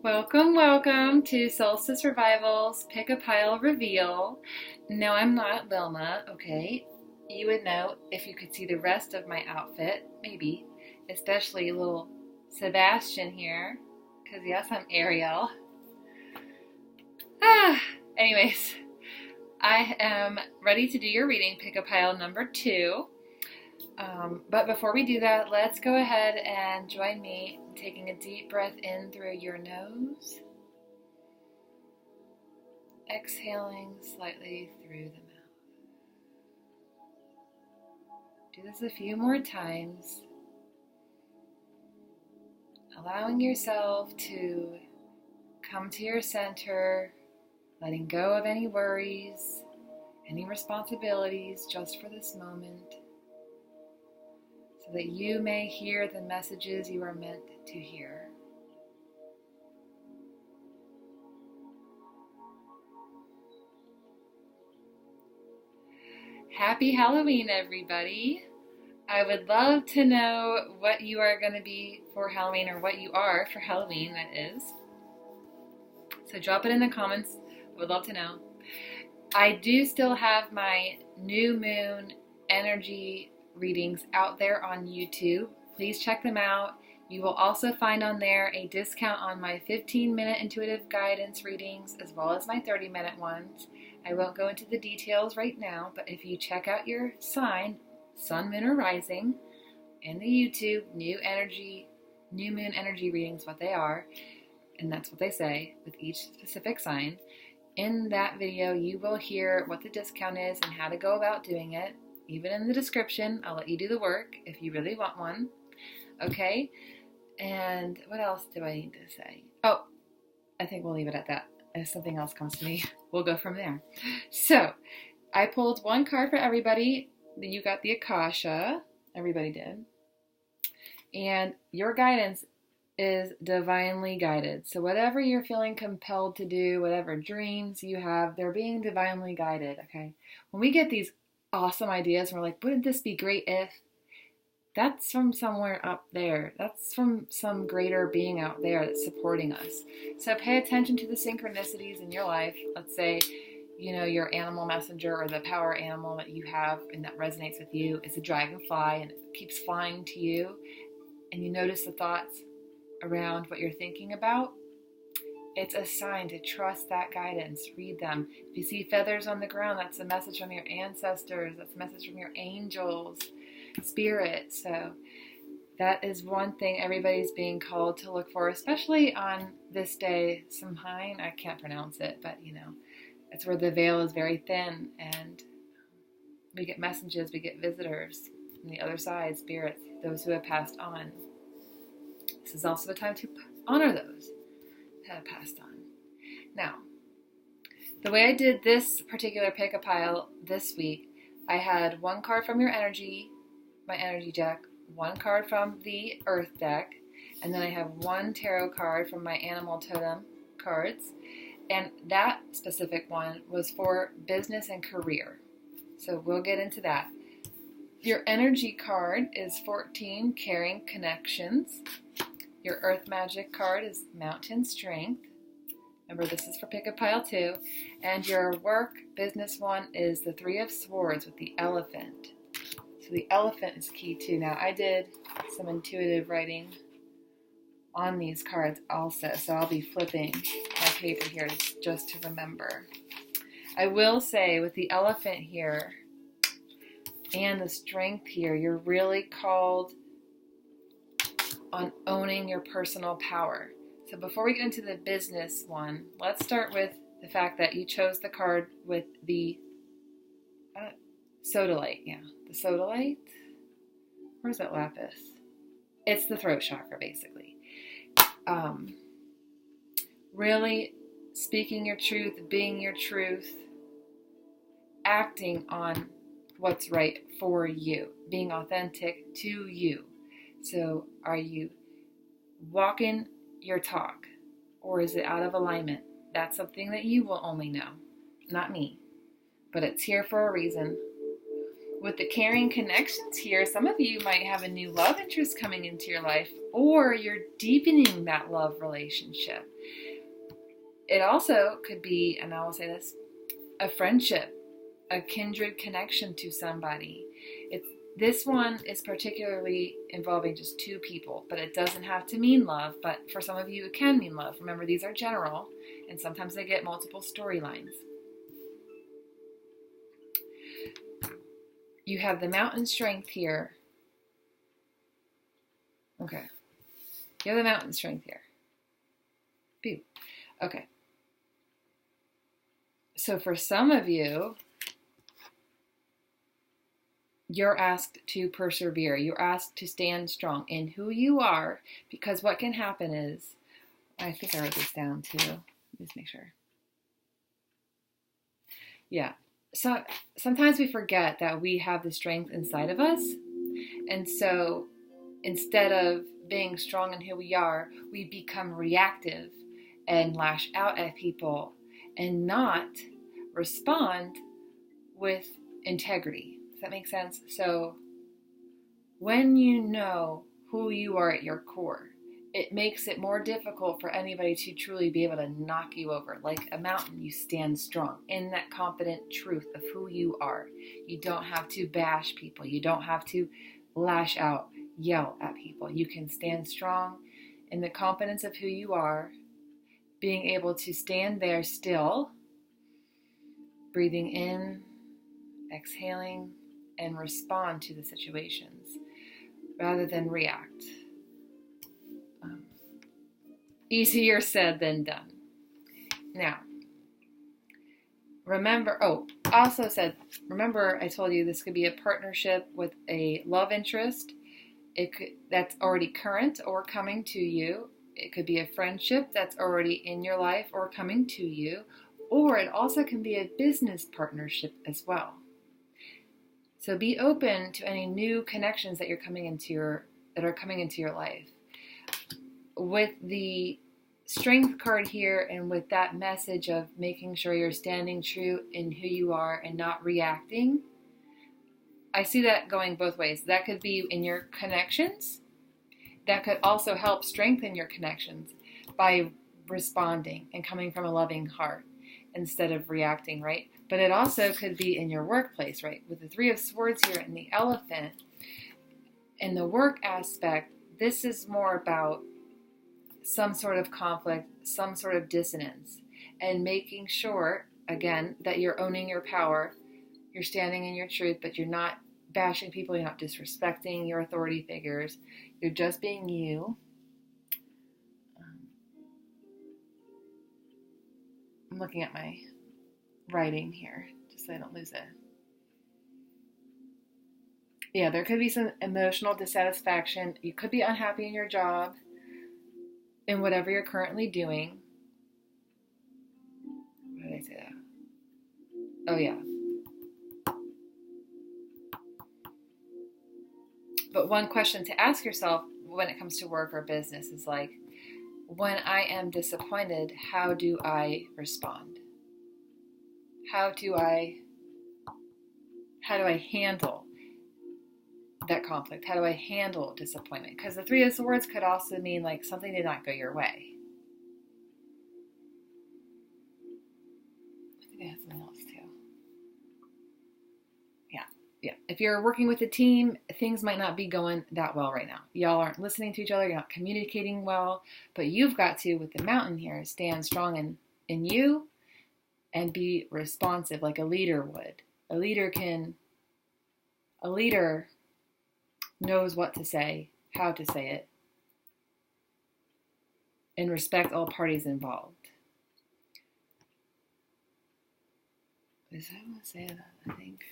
Welcome, welcome to Soulstice Revival's Pick a Pile Reveal. No, I'm not Wilma, okay? You would know if you could see the rest of my outfit, maybe, especially little Sebastian here, because yes, I'm Ariel. Anyways, I am ready to do your reading, Pick a Pile number 2. But before we do that, let's go ahead and join me taking a deep breath in through your nose, exhaling slightly through the mouth. Do this a few more times, allowing yourself to come to your center, letting go of any worries, any responsibilities just for this moment, so that you may hear the messages you are meant to hear. Happy Halloween, everybody. I would love to know what you are going to be for Halloween, or what you are for Halloween, that is. So drop it in the comments. I would love to know. I do still have my new moon energy readings out there on YouTube. Please check them out. You will also find on there a discount on my 15-minute intuitive guidance readings as well as my 30-minute ones. I won't go into the details right now, but if you check out your sign, sun, moon, or rising, in the YouTube, new moon energy readings, what they are, and that's what they say with each specific sign. In that video, you will hear what the discount is and how to go about doing it. Even in the description, I'll let you do the work if you really want one. Okay? And what else do I need to say? Oh, I think we'll leave it at that. If something else comes to me, we'll go from there. So, I pulled one card for everybody. You got the Akasha. Everybody did. And your guidance is divinely guided. So whatever you're feeling compelled to do, whatever dreams you have, they're being divinely guided, okay? When we get these awesome ideas and we're like, wouldn't this be great if? That's from somewhere up there. That's from some greater being out there that's supporting us. So pay attention to the synchronicities in your life. Let's say, your animal messenger or the power animal that you have and that resonates with you is a dragonfly, and it keeps flying to you, and you notice the thoughts around what you're thinking about. It's a sign to trust that guidance. Read them. If you see feathers on the ground, that's a message from your ancestors. That's a message from your angels, spirit. So that is one thing everybody's being called to look for, especially on this day, Samhain. I can't pronounce it, but it's where the veil is very thin, and we get messages, we get visitors from the other side, spirits, those who have passed on. This is also the time to honor those that have passed on. Now, the way I did this particular pick a pile this week, I had one card from your energy, my energy deck, one card from the earth deck, and then I have one tarot card from my animal totem cards. And that specific one was for business and career. So we'll get into that. Your energy card is 14, Caring Connections. Your Earth Magic card is Mountain Strength. Remember, this is for Pick a Pile 2. And your work business one is the Three of Swords with the elephant. So the elephant is key too. Now, I did some intuitive writing on these cards also, so I'll be flipping my paper here just to remember. I will say with the elephant here and the strength here, you're really called on owning your personal power. So before we get into the business one, let's start with the fact that you chose the card with the sodalite. Yeah, the sodalite. Where's that lapis? It's the throat chakra, basically. Really speaking your truth, being your truth, acting on what's right for you, being authentic to you. So are you walking your talk, or is it out of alignment? That's something that you will only know, not me, but it's here for a reason. With the caring connections here, some of you might have a new love interest coming into your life, or you're deepening that love relationship. It also could be, and I will say this, a friendship, a kindred connection to somebody. This one is particularly involving just two people, but it doesn't have to mean love. But for some of you, it can mean love. Remember, these are general, and sometimes they get multiple storylines. You have the mountain strength here. Okay. You have the mountain strength here. Pew. Okay. So for some of you, you're asked to persevere. You're asked to stand strong in who you are, because what can happen is, I think I wrote this down too. Just make sure. Yeah. So sometimes we forget that we have the strength inside of us. And so instead of being strong in who we are, we become reactive and lash out at people and not respond with integrity. Does that make sense? So when you know who you are at your core, it makes it more difficult for anybody to truly be able to knock you over. Like a mountain, you stand strong in that confident truth of who you are. You don't have to bash people. You don't have to lash out, yell at people. You can stand strong in the confidence of who you are, being able to stand there still, breathing in, exhaling, and respond to the situations rather than react. Easier said than done. Now, remember I told you this could be a partnership with a love interest. That's already current or coming to you. It could be a friendship that's already in your life or coming to you, or it also can be a business partnership as well. So be open to any new connections that are coming into your life. With the strength card here and with that message of making sure you're standing true in who you are and not reacting, I see that going both ways. That could be in your connections. That could also help strengthen your connections by responding and coming from a loving heart instead of reacting, right? But it also could be in your workplace, right? With the Three of Swords here and the elephant, in the work aspect, this is more about some sort of conflict, some sort of dissonance, and making sure, again, that you're owning your power, you're standing in your truth, but you're not bashing people, you're not disrespecting your authority figures, you're just being you. I'm looking at my writing here, just so I don't lose it. Yeah, there could be some emotional dissatisfaction. You could be unhappy in your job, in whatever you're currently doing. Why did I say that? Oh, yeah. But one question to ask yourself when it comes to work or business is like, when I am disappointed, how do I respond? How do I handle that conflict? How do I handle disappointment? Because the Three of Swords could also mean like something did not go your way. I think it has something else too. Yeah. If you're working with a team, things might not be going that well right now. Y'all aren't listening to each other. You're not communicating well. But you've got to, with the mountain here, stand strong in you and be responsive like a leader would. A leader knows what to say, how to say it, and respect all parties involved. Is that what I say that? I think.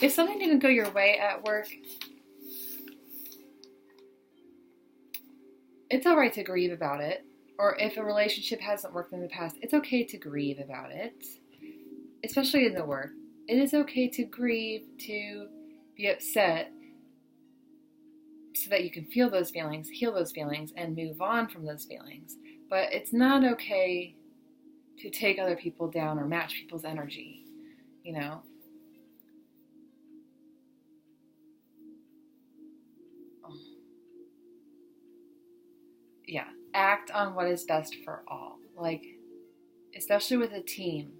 If something didn't go your way at work, it's all right to grieve about it. Or if a relationship hasn't worked in the past, it's okay to grieve about it. Especially in the work. It is okay to grieve, to be upset. so that you can feel those feelings, heal those feelings, and move on from those feelings. But it's not okay to take other people down or match people's energy, you know? Yeah, act on what is best for all. Like, especially with a team.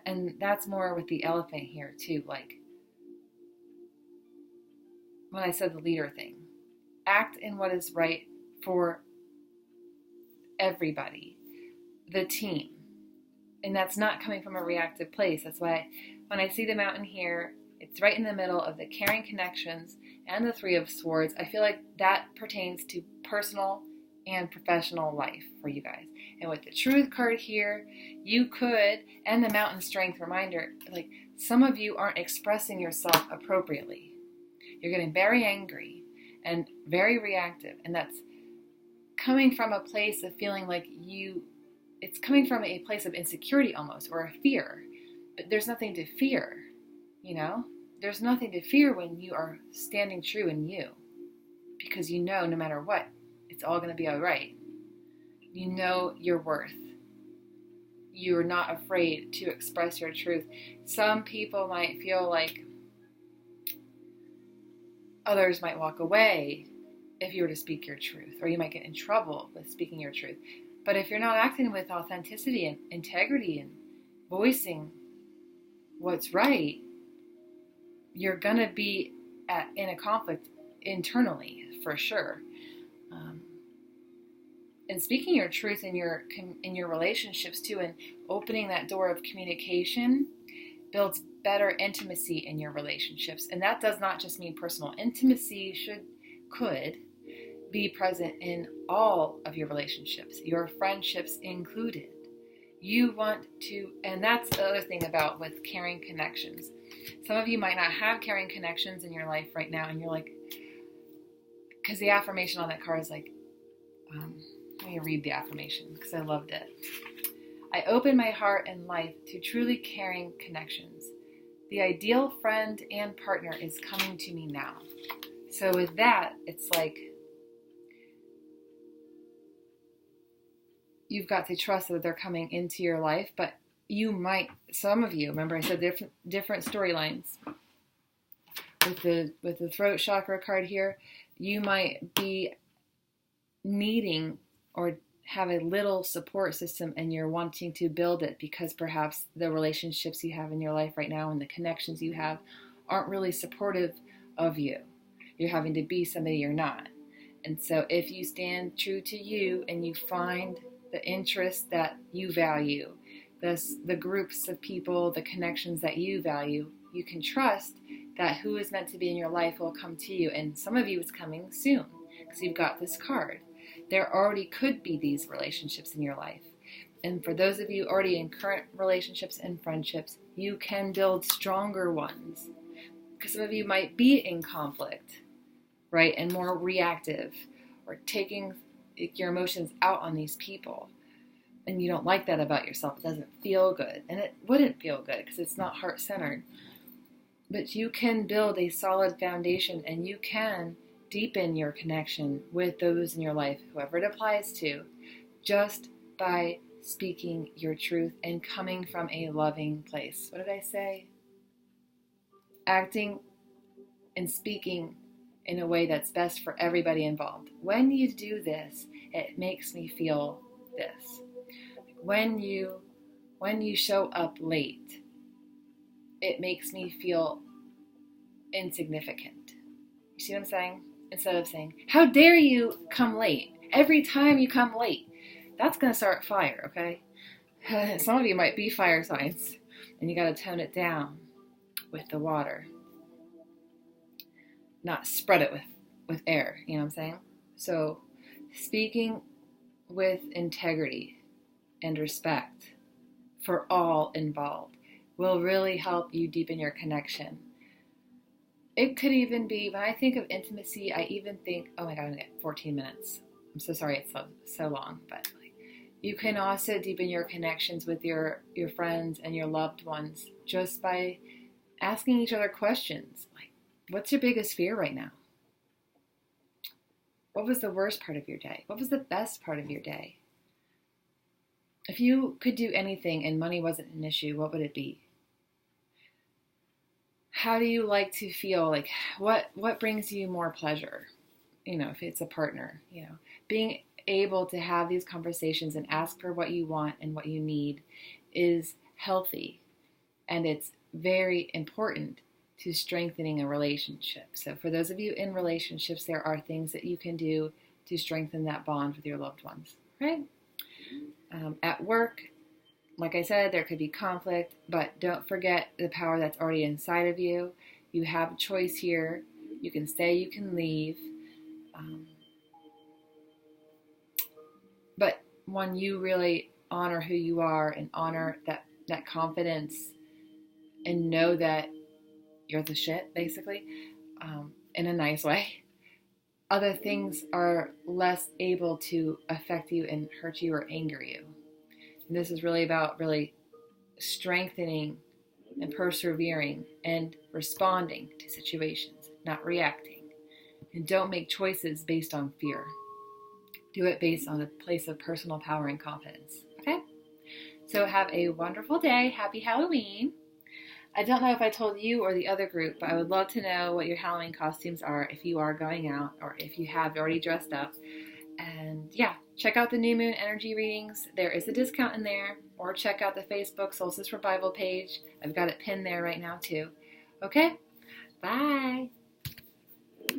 And that's more with the elephant here too. Like, when I said the leader thing, act in what is right for everybody, the team. And that's not coming from a reactive place. That's why when I see the mountain here, it's right in the middle of the caring connections and the Three of Swords. I feel like that pertains to personal and professional life for you guys. And with the Truth card here, you could, and the Mountain Strength reminder, like, some of you aren't expressing yourself appropriately. You're getting very angry and very reactive, and that's coming from a place of feeling like it's coming from a place of insecurity almost, or a fear. But there's nothing to fear, you know? There's nothing to fear when you are standing true in you, because you know no matter what, it's all going to be all right. You know your worth. You're not afraid to express your truth. Some people might feel like others might walk away if you were to speak your truth, or you might get in trouble with speaking your truth. But if you're not acting with authenticity and integrity and voicing what's right, you're going to be in a conflict internally, for sure. And speaking your truth in your relationships too, and opening that door of communication builds better intimacy in your relationships. And that does not just mean personal intimacy. Could be present in all of your relationships, your friendships included. You want to, and that's the other thing about with caring connections. Some of you might not have caring connections in your life right now, and you're like, because the affirmation on that card is like, let me read the affirmation because I loved it. I open my heart and life to truly caring connections. The ideal friend and partner is coming to me now. So with that, it's like, you've got to trust that they're coming into your life, but some of you, remember I said different storylines. With the throat chakra card here, you might be needing or have a little support system, and you're wanting to build it because perhaps the relationships you have in your life right now and the connections you have aren't really supportive of you. You're having to be somebody you're not. And so if you stand true to you and you find the interests that you value, the groups of people, the connections that you value, you can trust that who is meant to be in your life will come to you. And some of you it's coming soon because you've got this card. There already could be these relationships in your life. And for those of you already in current relationships and friendships, you can build stronger ones. Because some of you might be in conflict, right? And more reactive, or taking your emotions out on these people. And you don't like that about yourself. It doesn't feel good. And it wouldn't feel good because it's not heart-centered. But you can build a solid foundation, and you can deepen your connection with those in your life, whoever it applies to, just by speaking your truth and coming from a loving place. What did I say? Acting and speaking in a way that's best for everybody involved. When you do this, it makes me feel this. When you show up late, it makes me feel insignificant. You see what I'm saying? Instead of saying, how dare you come late? Every time you come late. That's going to start fire, okay? Some of you might be fire signs, and you got to tone it down with the water. Not spread it with air, you know what I'm saying? So speaking with integrity and respect for all involved will really help you deepen your connection. It could even be, when I think of intimacy, I even think, oh my God, I'm going to get 14 minutes. I'm so sorry it's so long, but you can also deepen your connections with your friends and your loved ones just by asking each other questions. Like, what's your biggest fear right now? What was the worst part of your day? What was the best part of your day? If you could do anything and money wasn't an issue, what would it be? How do you like to feel? Like, what brings you more pleasure? If it's a partner, being able to have these conversations and ask for what you want and what you need is healthy, and it's very important to strengthening a relationship. So for those of you in relationships, there are things that you can do to strengthen that bond with your loved ones, right? At work, like I said, there could be conflict, but don't forget the power that's already inside of you. You have a choice here. You can stay, you can leave. But when you really honor who you are and honor that confidence and know that you're the shit, basically, in a nice way, other things are less able to affect you and hurt you or anger you. And this is really about really strengthening and persevering and responding to situations, not reacting. And don't make choices based on fear. Do it based on a place of personal power and confidence. Okay? So have a wonderful day. Happy Halloween. I don't know if I told you or the other group, but I would love to know what your Halloween costumes are if you are going out or if you have already dressed up. And yeah, check out the new moon energy readings. There is a discount in there. Or check out the Facebook Soulstice Revival page. I've got it pinned there right now too. Okay? Bye.